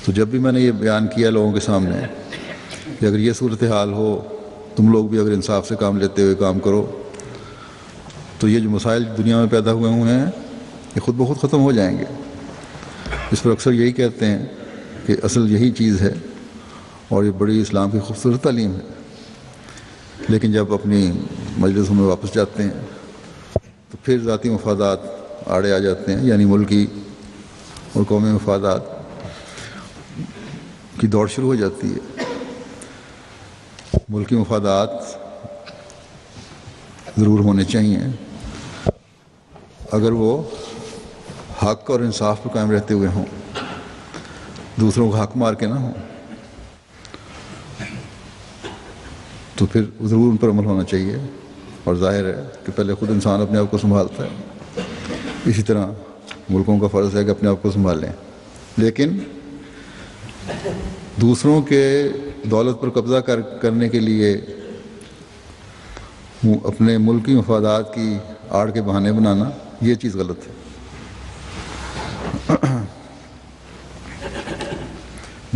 تو جب بھی میں نے یہ بیان کیا لوگوں کے سامنے کہ اگر یہ صورتحال ہو، تم لوگ بھی اگر انصاف سے کام لیتے ہوئے کام کرو، تو یہ جو مسائل دنیا میں پیدا ہوئے ہیں یہ خود بخود ختم ہو جائیں گے۔ اس پر اکثر یہی کہتے ہیں کہ اصل یہی چیز ہے، اور یہ بڑی اسلام کی خوبصورت تعلیم ہے، لیکن جب اپنی مجلسوں میں واپس جاتے ہیں تو پھر ذاتی مفادات آڑے آ جاتے ہیں، یعنی ملکی اور قومی مفادات کی دوڑ شروع ہو جاتی ہے۔ ملکی مفادات ضرور ہونے چاہیے اگر وہ حق اور انصاف پر قائم رہتے ہوئے ہوں، دوسروں کو حق مار کے نہ ہوں، تو پھر ضرور ان پر عمل ہونا چاہیے۔ اور ظاہر ہے کہ پہلے خود انسان اپنے آپ کو سنبھالتا ہے، اسی طرح ملکوں کا فرض ہے کہ اپنے آپ کو سنبھالیں، لیکن دوسروں کے دولت پر قبضہ کرنے کے لیے اپنے ملکی مفادات کی آڑ کے بہانے بنانا، یہ چیز غلط ہے۔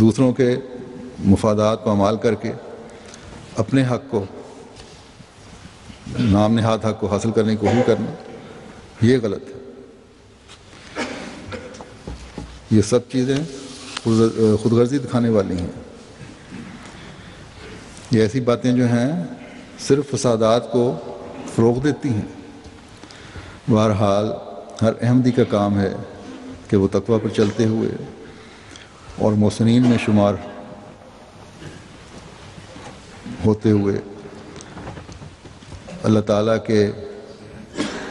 دوسروں کے مفادات پامال کر کے اپنے حق کو، نام نہاد حق کو حاصل کرنے کی کوشش کرنا، یہ غلط ہے۔ یہ سب چیزیں خود غرضی دکھانے والی ہیں۔ یہ ایسی باتیں جو ہیں صرف فسادات کو فروغ دیتی ہیں۔ بہرحال ہر احمدی کا کام ہے کہ وہ تقویٰ پر چلتے ہوئے اور محسنین میں شمار ہوتے ہوئے اللہ تعالیٰ کے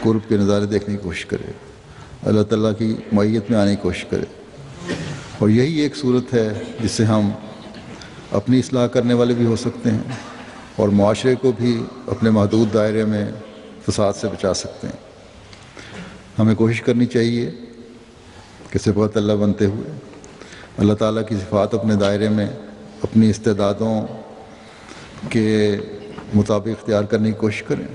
قرب کے نظارے دیکھنے کی کوشش کرے، اللہ تعالیٰ کی معیت میں آنے کی کوشش کرے، اور یہی ایک صورت ہے جس سے ہم اپنی اصلاح کرنے والے بھی ہو سکتے ہیں اور معاشرے کو بھی اپنے محدود دائرے میں فساد سے بچا سکتے ہیں۔ ہمیں کوشش کرنی چاہیے کہ صفات اللہ بنتے ہوئے اللہ تعالیٰ کی صفات اپنے دائرے میں اپنی استعدادوں کے مطابق اختیار کرنے کی کوشش کریں،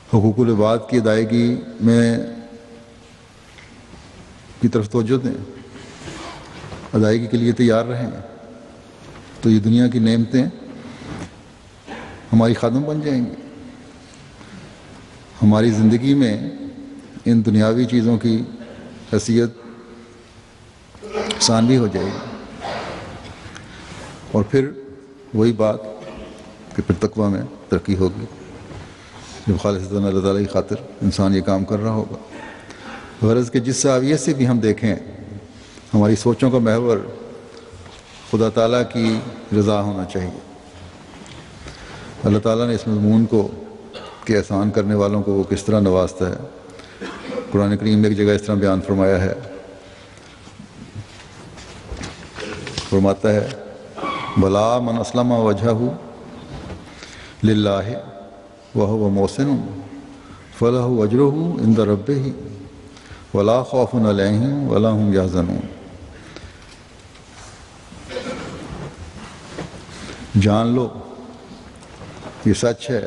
حقوق العباد کی ادائیگی میں کی طرف توجہ دیں، ادائیگی کے لیے تیار رہیں، تو یہ دنیا کی نعمتیں ہماری خادم بن جائیں گی۔ ہماری زندگی میں ان دنیاوی چیزوں کی حیثیت آسان بھی ہو جائے گی، اور پھر وہی بات کہ پھر تقویٰ میں ترقی ہوگی جب خالصتاً اللہ تعالیٰ کی خاطر انسان یہ کام کر رہا ہوگا۔ غرض کہ جس زاویے سے بھی ہم دیکھیں، ہماری سوچوں کا محور خدا تعالیٰ کی رضا ہونا چاہیے۔ اللہ تعالیٰ نے اس مضمون کو کہ احسان کرنے والوں کو وہ کس طرح نوازتا ہے، قرآن کریم میں ایک جگہ اس طرح بیان فرمایا ہے، فرماتا ہے بلا من اسلم وجہہ للہ وہو محسن فلہ اجرہ عند ربہ ولا خوف علیہم ولا هم یحزنون۔ جان لو، یہ سچ ہے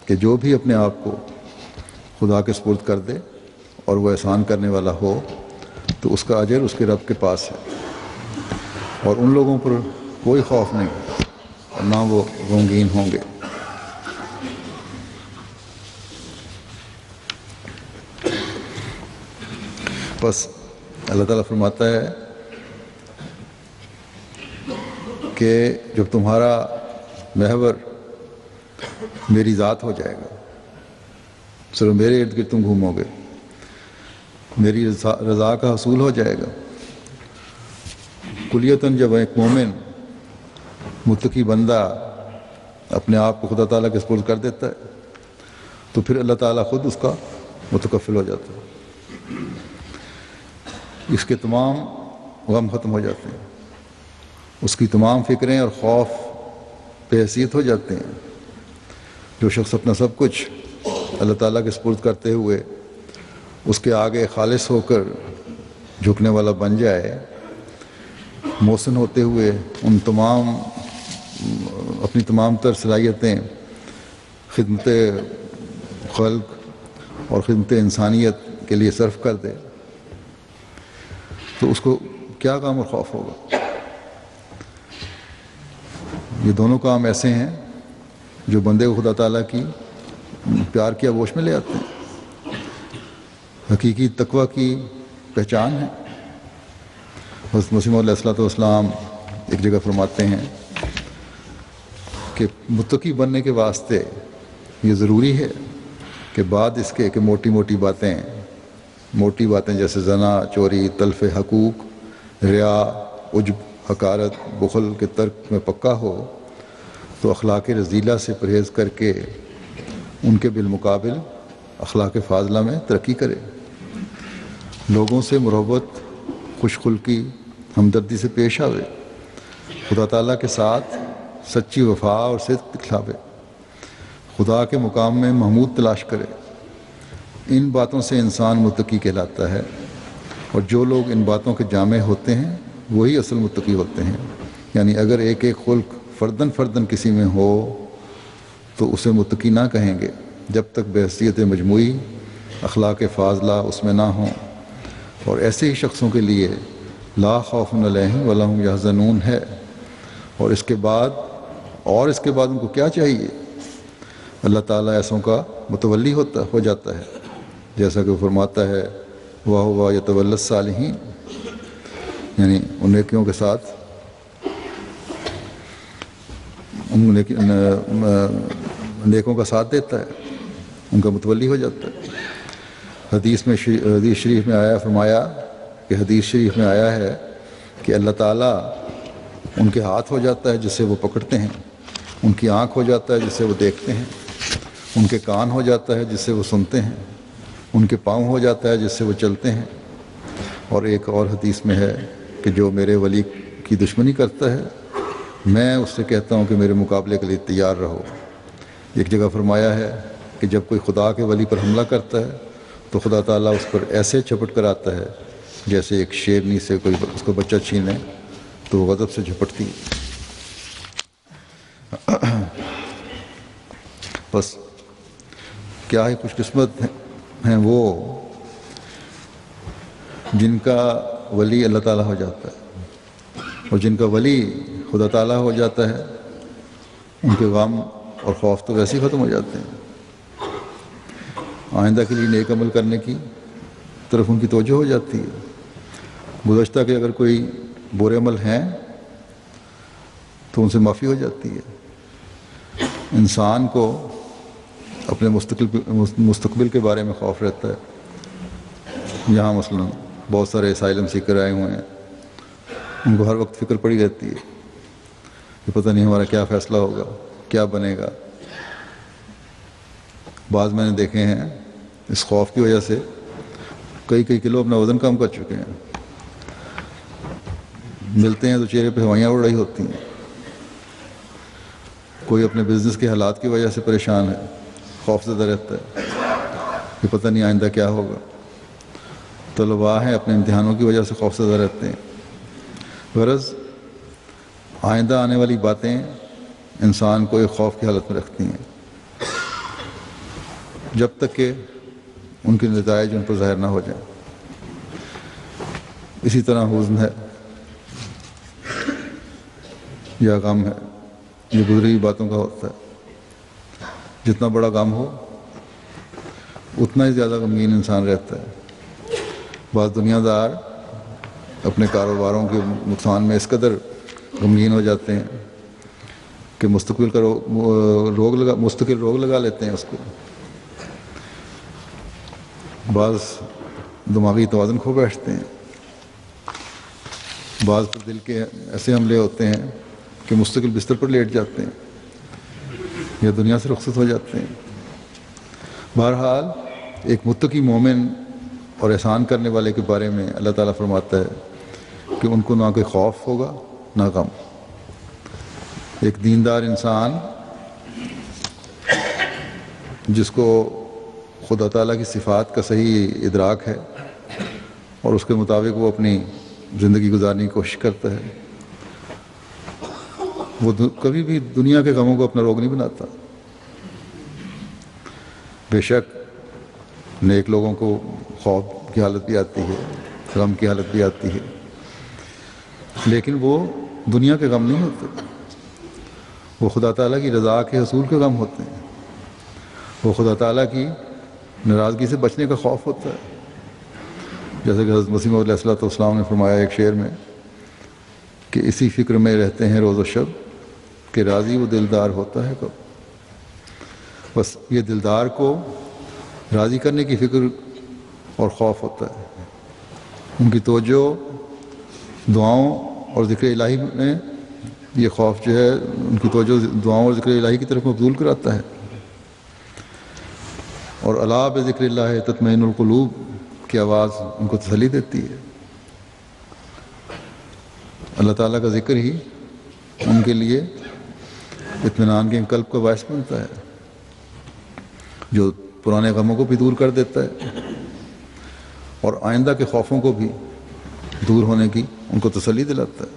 کہ جو بھی اپنے آپ کو خدا کے سپرد کر دے اور وہ احسان کرنے والا ہو تو اس کا اجر اس کے رب کے پاس ہے، اور ان لوگوں پر کوئی خوف نہیں اور نہ وہ غمگین ہوں گے۔ بس اللہ تعالیٰ فرماتا ہے کہ جب تمہارا محور میری ذات ہو جائے گا، صرف میرے ارد گرد تم گھومو گے، میری رضا کا حصول ہو جائے گا، کلیتاً جب ایک مومن متقی بندہ اپنے آپ کو خدا تعالیٰ کے سپرد کر دیتا ہے تو پھر اللہ تعالیٰ خود اس کا متکفل ہو جاتا ہے، اس کے تمام غم ختم ہو جاتے ہیں، اس کی تمام فکریں اور خوف بے حیثیت ہو جاتے ہیں۔ جو شخص اپنا سب کچھ اللہ تعالیٰ کے سپرد کرتے ہوئے اس کے آگے خالص ہو کر جھکنے والا بن جائے، محسن ہوتے ہوئے ان تمام اپنی تمام تر صلاحیتیں خدمت خلق اور خدمت انسانیت کے لیے صرف کر دے، تو اس کو کیا غم اور خوف ہوگا۔ یہ دونوں کام ایسے ہیں جو بندے کو خدا تعالیٰ کی پیار کی آغوش میں لے آتے ہیں، حقیقی تقویٰ کی پہچان ہے۔ حضرت مسیح موعود علیہ السلام ایک جگہ فرماتے ہیں کہ متقی بننے کے واسطے یہ ضروری ہے کہ بعد اس کے کہ موٹی باتیں جیسے زنا، چوری، تلف حقوق، ریا، عجب، حقارت، بخل کے ترک میں پکا ہو تو اخلاق رذیلہ سے پرہیز کر کے ان کے بالمقابل اخلاق فاضلہ میں ترقی کرے، لوگوں سے محبت، خوش خلقی، ہمدردی سے پیش آوے، خدا تعالیٰ کے ساتھ سچی وفا اور صدق دکھلاوے، خدا کے مقام میں محمود تلاش کرے۔ ان باتوں سے انسان متقی کہلاتا ہے، اور جو لوگ ان باتوں کے جامع ہوتے ہیں وہی اصل متقی ہوتے ہیں۔ یعنی اگر ایک ایک خلق فردن کسی میں ہو تو اسے متقی نہ کہیں گے جب تک بحیثیت مجموعی اخلاق فاضلہ اس میں نہ ہوں. اور ایسے ہی شخصوں کے لیے لا خوف علیہم ولا هم یحزنون ہے. اور اس کے بعد ان کو کیا چاہیے؟ اللہ تعالیٰ ایسوں کا متولی ہو جاتا ہے، جیسا کہ وہ فرماتا ہے وَهُوَ يَتَوَلَّى الصَّالِحِينَ، یعنی ان نیکیوں کے ساتھ نیکوں کا ساتھ دیتا ہے، ان کا متولی ہو جاتا ہے. حدیث شریف میں آیا ہے کہ اللہ تعالیٰ ان کے ہاتھ ہو جاتا ہے جس سے وہ پکڑتے ہیں، ان کی آنکھ ہو جاتا ہے جس سے وہ دیکھتے ہیں، ان کے کان ہو جاتا ہے جس سے وہ سنتے ہیں، ان کے پاؤں ہو جاتا ہے جس سے وہ چلتے ہیں. اور ایک اور حدیث میں ہے کہ جو میرے ولی کی دشمنی کرتا ہے میں اس سے کہتا ہوں کہ میرے مقابلے کے لیے تیار رہو. ایک جگہ فرمایا ہے کہ جب کوئی خدا کے ولی پر حملہ کرتا ہے تو خدا تعالیٰ اس پر ایسے جھپٹ کر آتا ہے جیسے ایک شیرنی سے کوئی اس کو بچہ چھینے تو وہ غضب سے جھپٹتی. بس کیا ہی خوش قسمت ہیں وہ جن کا ولی اللہ تعالیٰ ہو جاتا ہے، اور جن کا ولی خدا تعالیٰ ہو جاتا ہے ان کے غم اور خوف تو ویسے ہی ختم ہو جاتے ہیں. آئندہ کے لیے نیک عمل کرنے کی طرف ان کی توجہ ہو جاتی ہے. گزشتہ کے اگر کوئی برے عمل ہیں تو ان سے معافی ہو جاتی ہے. انسان کو اپنے مستقبل کے بارے میں خوف رہتا ہے. یہاں مثلا بہت سارے اسائلم سیکر آئے ہوئے ہیں، ان کو ہر وقت فکر پڑی رہتی ہے کہ پتہ نہیں ہمارا کیا فیصلہ ہوگا، کیا بنے گا. بعض میں نے دیکھے ہیں اس خوف کی وجہ سے کئی کلو اپنا وزن کم کر چکے ہیں. ملتے ہیں تو چہرے پہ ہوائیاں اڑ رہی ہوتی ہیں. کوئی اپنے بزنس کے حالات کی وجہ سے پریشان ہے، خوف زدہ رہتا ہے کہ پتہ نہیں آئندہ کیا ہوگا. طلباء ہیں اپنے امتحانوں کی وجہ سے خوف زدہ رہتے ہیں. غرض آئندہ آنے والی باتیں انسان کو ایک خوف کی حالت میں رکھتی ہیں جب تک کہ ان کے نتائج ان پر ظاہر نہ ہو جائیں. اسی طرح حزن ہے یا غم ہے، یہ گزری ہوئی باتوں کا ہوتا ہے. جتنا بڑا غم ہو اتنا ہی زیادہ غمگین انسان رہتا ہے. بعض دنیا دار اپنے کاروباروں کے نقصان میں اس قدر غمگین ہو جاتے ہیں کہ مستقل روگ لگا لیتے ہیں اس کو. بعض دماغی توازن کھو بیٹھتے ہیں. بعض پر دل کے ایسے حملے ہوتے ہیں کہ مستقل بستر پر لیٹ جاتے ہیں یا دنیا سے رخصت ہو جاتے ہیں. بہرحال ایک متقی مومن اور احسان کرنے والے کے بارے میں اللہ تعالیٰ فرماتا ہے کہ ان کو نہ کوئی خوف ہوگا نہ غم. ایک دیندار انسان جس کو خدا تعالیٰ کی صفات کا صحیح ادراک ہے اور اس کے مطابق وہ اپنی زندگی گزارنے کی کوشش کرتا ہے، وہ کبھی بھی دنیا کے غموں کو اپنا روگ نہیں بناتا. بے شک نیک لوگوں کو خوف کی حالت بھی آتی ہے، غم کی حالت بھی آتی ہے، لیکن وہ دنیا کے غم نہیں ہوتے، وہ خدا تعالیٰ کی رضا کے حصول کے غم ہوتے ہیں. وہ خدا تعالیٰ کی ناراضگی سے بچنے کا خوف ہوتا ہے. جیسے کہ حضرت مسیح موعود علیہ السلام نے فرمایا ایک شعر میں کہ اسی فکر میں رہتے ہیں روز و شب کہ راضی وہ دلدار ہوتا ہے کب. بس یہ دلدار کو راضی کرنے کی فکر اور خوف ہوتا ہے. ان کی توجہ دعاؤں اور ذکر الہی میں یہ خوف جو ہے ان کی توجہ دعاؤں اور ذکر الہی کی طرف مبذول کراتا ہے. اور الا بذکر اللہ تطمئن القلوب کی آواز ان کو تسلی دیتی ہے. اللہ تعالیٰ کا ذکر ہی ان کے لیے اطمینان کے قلب کا باعث بنتا ہے، جو پرانے غموں کو بھی دور کر دیتا ہے اور آئندہ کے خوفوں کو بھی دور ہونے کی ان کو تسلی دلاتا ہے.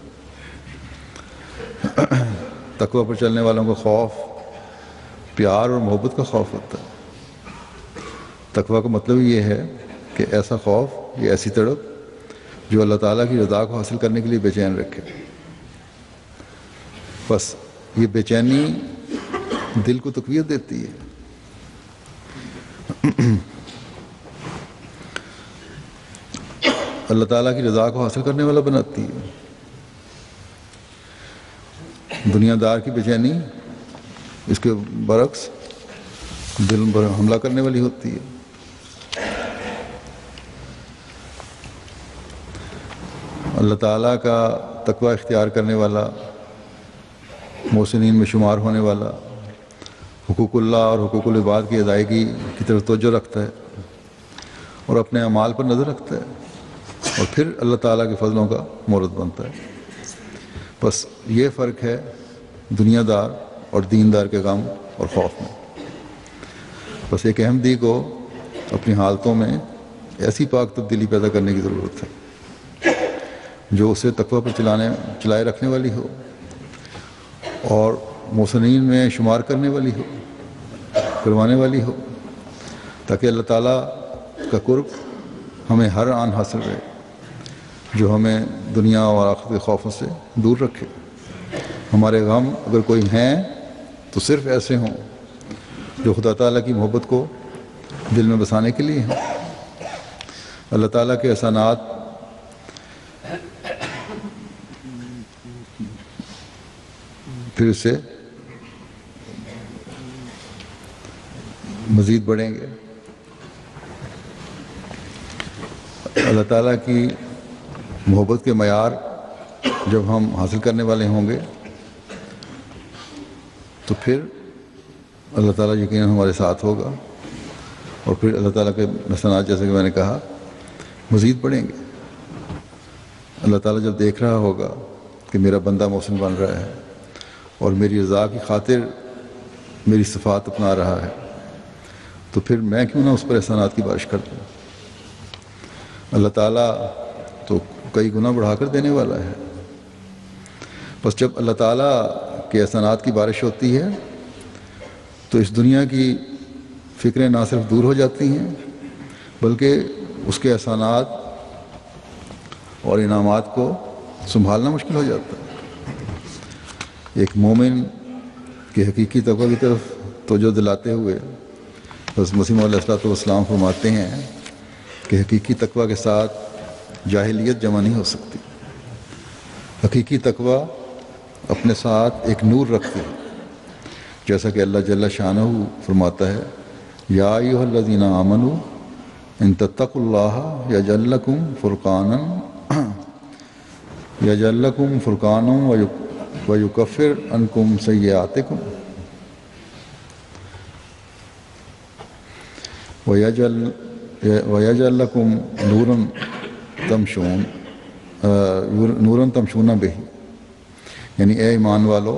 تقوی پر چلنے والوں کو خوف پیار اور محبت کا خوف ہوتا ہے۔ تقویٰ کا مطلب یہ ہے کہ ایسا خوف یا ایسی تڑپ جو اللہ تعالیٰ کی رضا کو حاصل کرنے کے لیے بے چین رکھے۔ بس یہ بے چینی دل کو تقویت دیتی ہے۔ اللہ تعالیٰ کی رضا کو حاصل کرنے والا بناتی ہے۔ دنیا دار کی بے چینی اس کے برعکس دل پر حملہ کرنے والی ہوتی ہے۔ اللہ تعالیٰ کا تقویٰ اختیار کرنے والا، محسنین میں شمار ہونے والا، حقوق اللہ اور حقوق العباد کی ادائیگی کی طرف توجہ رکھتا ہے اور اپنے اعمال پر نظر رکھتا ہے، اور پھر اللہ تعالیٰ کے فضلوں کا مورد بنتا ہے۔ بس یہ فرق ہے دنیا دار اور دیندار کے غم اور خوف میں۔ بس ایک احمدی کو اپنی حالتوں میں ایسی پاک تبدیلی پیدا کرنے کی ضرورت ہے جو اسے تقویٰ پر چلائے رکھنے والی ہو اور محسنین میں شمار کروانے والی ہو، تاکہ اللہ تعالیٰ کا قرب ہمیں ہر آن حاصل رہے، جو ہمیں دنیا اور آخرت کے خوفوں سے دور رکھے۔ ہمارے غم اگر کوئی ہیں تو صرف ایسے ہوں جو خدا تعالیٰ کی محبت کو دل میں بسانے کے لیے ہوں۔ اللہ تعالیٰ کے احسانات پھر اس سے مزید بڑھیں گے۔ اللہ تعالیٰ کی محبت کے معیار جب ہم حاصل کرنے والے ہوں گے تو پھر اللہ تعالیٰ یقیناً ہمارے ساتھ ہوگا، اور پھر اللہ تعالیٰ کے احسانات جیسے کہ میں نے کہا مزید بڑھیں گے۔ اللہ تعالیٰ جب دیکھ رہا ہوگا کہ میرا بندہ محسن بن رہا ہے اور میری رضا کی خاطر میری صفات اپنا رہا ہے، تو پھر میں کیوں نہ اس پر احسانات کی بارش کر دوں۔ اللہ تعالیٰ تو کئی گنا بڑھا کر دینے والا ہے۔ بس جب اللہ تعالیٰ کے احسانات کی بارش ہوتی ہے تو اس دنیا کی فکریں نہ صرف دور ہو جاتی ہیں بلکہ اس کے احسانات اور انعامات کو سنبھالنا مشکل ہو جاتا ہے۔ ایک مومن کی حقیقی تقویٰ کی طرف توجہ دلاتے ہوئے حضرت مسیح موعود علیہ السلام فرماتے ہیں کہ حقیقی تقویٰ کے ساتھ جاہلیت جمع نہیں ہو سکتی۔ حقیقی تقویٰ اپنے ساتھ ایک نور رکھتی ہے، جیسا کہ اللہ جل شانہ فرماتا ہے یا ایھا الذین آمنوا ان تتقوا اللہ یجعل لکم فرقانا ویکفر عنکم سیئاتکم ویجعل لکم نورا تمشون بہ، یعنی اے ایمان والو،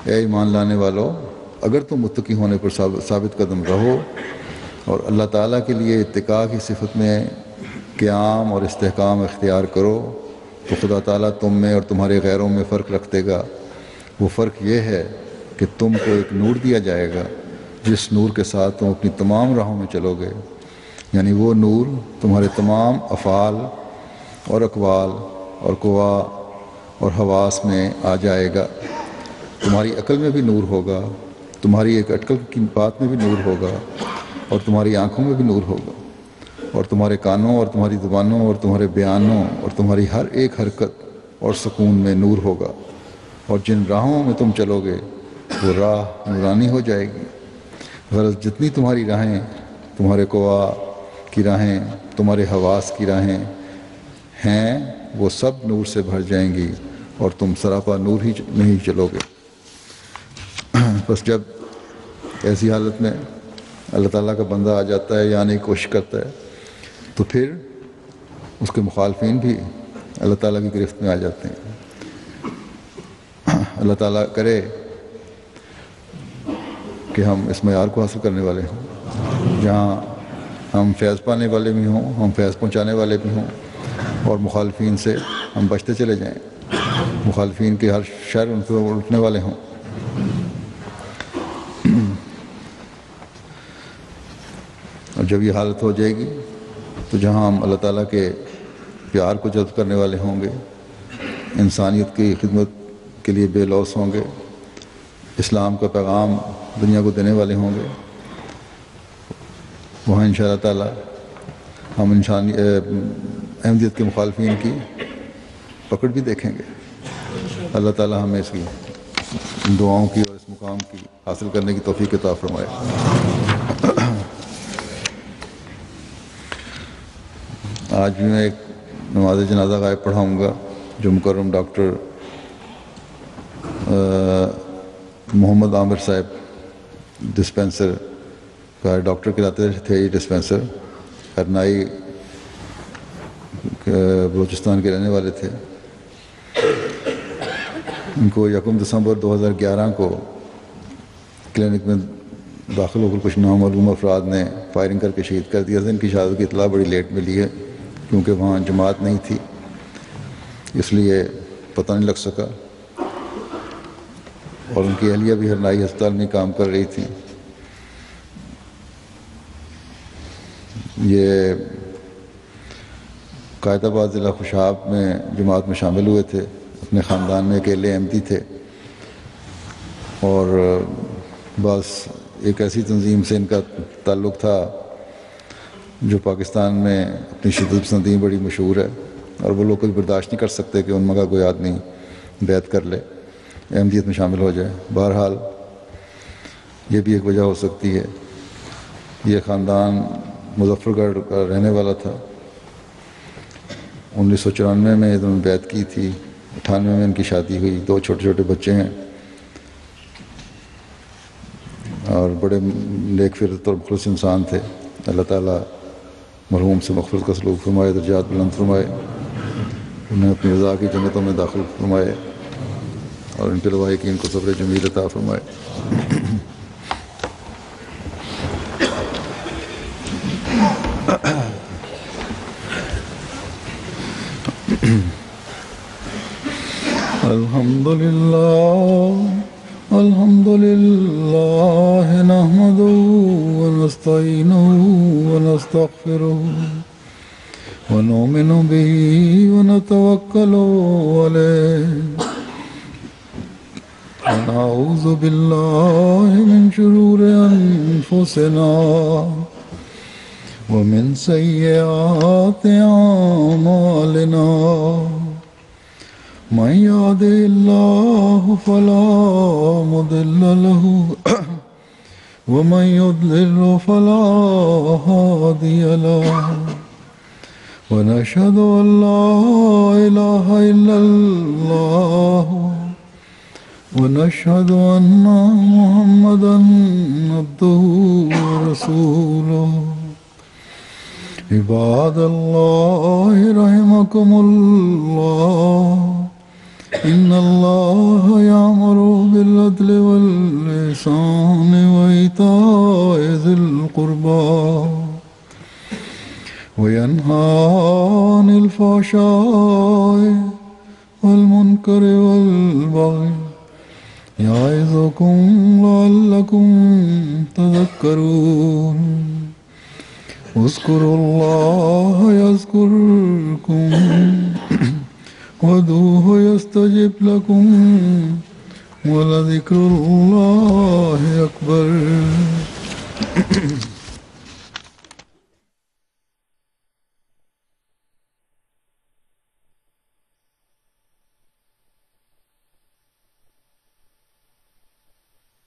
اے ایمان لانے والو، اگر تم متقی ہونے پر ثابت قدم رہو اور اللہ تعالیٰ کے لیے اتقاء کی صفت میں قیام اور استحکام اختیار کرو تو خدا تعالیٰ تم میں اور تمہارے غیروں میں فرق رکھ دے گا۔ وہ فرق یہ ہے کہ تم کو ایک نور دیا جائے گا جس نور کے ساتھ تم اپنی تمام راہوں میں چلو گے، یعنی وہ نور تمہارے تمام افعال اور اقوال اور قوا اور حواس میں آ جائے گا۔ تمہاری عقل میں بھی نور ہوگا، تمہاری ایک اٹکل کی بات میں بھی نور ہوگا، اور تمہاری آنکھوں میں بھی نور ہوگا، اور تمہارے کانوں اور تمہاری زبانوں اور تمہارے بیانوں اور تمہاری ہر ایک حرکت اور سکون میں نور ہوگا، اور جن راہوں میں تم چلو گے وہ راہ نورانی ہو جائے گی۔ غرض جتنی تمہاری راہیں، تمہارے قوا کی راہیں، تمہارے حواس کی راہیں ہیں، وہ سب نور سے بھر جائیں گی اور تم سراپا نور ہی نہیں چلو گے۔ بس جب ایسی حالت میں اللہ تعالیٰ کا بندہ آ جاتا ہے یا آنے کی کوشش کرتا ہے تو پھر اس کے مخالفین بھی اللہ تعالیٰ کی گرفت میں آ جاتے ہیں۔ اللہ تعالیٰ کرے کہ ہم اس معیار کو حاصل کرنے والے ہوں جہاں ہم فیض پانے والے بھی ہوں، ہم فیض پہنچانے والے بھی ہوں، اور مخالفین سے ہم بچتے چلے جائیں، مخالفین کے ہر شر ان پر اٹھنے والے ہوں۔ اور جب یہ حالت ہو جائے گی تو جہاں ہم اللہ تعالیٰ کے پیار کو جذب کرنے والے ہوں گے، انسانیت کی خدمت کے لیے بے لوث ہوں گے، اسلام کا پیغام دنیا کو دینے والے ہوں گے، وہاں انشاء اللہ تعالیٰ ہم احمدیت کے مخالفین کی پکڑ بھی دیکھیں گے۔ اللہ تعالیٰ ہمیں اس کی دعاؤں کی اور اس مقام کی حاصل کرنے کی توفیق عطا فرمائے۔ آج بھی میں ایک نماز جنازہ غائب پڑھاؤں گا جو مکرم ڈاکٹر محمد عامر صاحب ڈسپینسر کا ڈاکٹر کہلاتے تھے، یہ ڈسپینسر ہرنائی بلوچستان کے رہنے والے تھے۔ ان کو 1 دسمبر 2011 کو کلینک میں داخل ہو کر کچھ نامعلوم افراد نے فائرنگ کر کے شہید کر دیا تھا۔ ان کی شہادت کی اطلاع بڑی لیٹ ملی ہے کیونکہ وہاں جماعت نہیں تھی، اس لیے پتہ نہیں لگ سکا، اور ان کی اہلیہ بھی ہرنائی ہسپتال میں کام کر رہی تھی۔ یہ قائد آباد ضلع خوشاب میں جماعت میں شامل ہوئے تھے، اپنے خاندان میں اکیلے احمدی تھے، اور بس ایک ایسی تنظیم سے ان کا تعلق تھا جو پاکستان میں اپنی شدت پسندی بڑی مشہور ہے، اور وہ لوگ کبھی برداشت نہیں کر سکتے کہ ان میں کا کوئی آدمی بیعت کر لے، احمدیت میں شامل ہو جائے۔ بہرحال یہ بھی ایک وجہ ہو سکتی ہے۔ یہ خاندان مظفر گڑھ کا رہنے والا تھا۔ 1994 میں انہوں نے بیعت کی تھی، 98 میں ان کی شادی ہوئی، 2 چھوٹے چھوٹے بچے ہیں، اور بڑے نیک فطرت اور مخلص انسان تھے۔ اللہ تعالیٰ مرحوم سے مغفرت کا سلوک فرمائے، درجات بلند فرمائے، انہیں اپنی رضا کی جنتوں میں داخل فرمائے، اور ان کے لواحقین کو صبر جمیل عطا فرمائے۔ الحمد لله نحمده ونستعينه ونستغفره ونؤمن به ونتوكل عليه ونعوذ بالله من شرور أنفسنا ومن سيئات أعمالنا، من يهده الله فلا مضل له ومن يضلل فلا هادي له، ونشهد أن لا إله إلا الله ونشهد أن محمدا عبده ورسوله۔ عباد الله رحمكم الله، إن الله يأمر بالعدل والإحسان وإيتاء ذي القربى وينهى عن الفحشاء والمنكر والبغي يعظكم لعلكم تذكرون۔ اذكروا الله يذكركم وادعوه يستجب لكم ولذكر الله أكبر۔